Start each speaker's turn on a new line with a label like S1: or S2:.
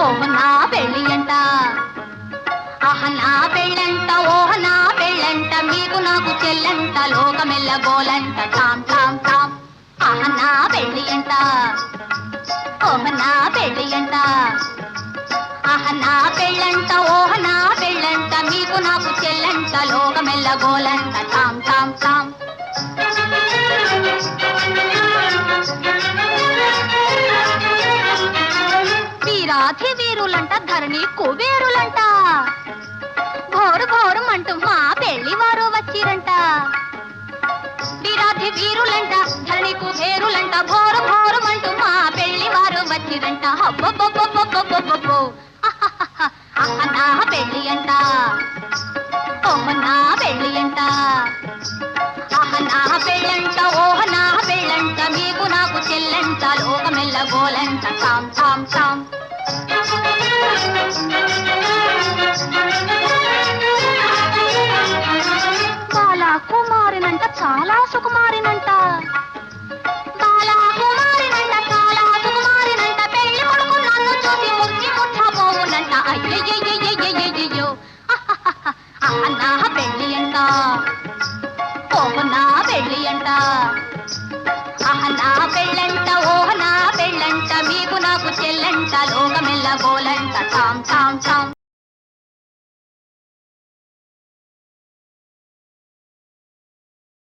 S1: ఓహ్ నా పెళ్ళి అంట, ఆహ నా పెళ్ళంట, ఓహ నా పెళ్ళంట, మీకు నాకు చెల్లంట, లోకమెల్ల గోలంట, టామ్ టామ్ టామ్. ఆహ నా పెళ్ళి అంట, ఓహ నా పెళ్ళి అంట, ఆహ నా పెళ్ళంట, ఓహ నా పెళ్ళంట, మీకు నాకు చెల్లంట, లోకమెల్ల గోలంట, టామ్ టామ్ టామ్. వీరాధి వీరులంట, ధరణి కుబేరులంట, ఘోరు ఘోరుమంటూ మా పెళ్లి వారు వచ్చిరంట. వీరాధి వీరులంట, ధరణి కుబేరులంట, ఘోరు ఘోరుమంటూ మా పెళ్లి వారు వచ్చిరంట. హబ్బబ్బబ్బబ్బబ్బబ్బబ్బో అహ నా పెళ్లి అంట, ఓహ నా పెళ్లి అంట, ఆహ నా పెళ్ళంట, ఓహ నా పెళ్ళంట, మీకు నాకు చెల్లంట, లోకమెల్ల గోలంట, టామ్ టామ్ టామ్. బాలా కుమారినంట, చాలా సుకుమారినంట, బాలా కుమారినంట, చాలా సుకుమారినంట, పెళ్లి కొడుకు నన్ను చూసి ముచ్చి ముచ్చబోవునంట. అయ్యయ్య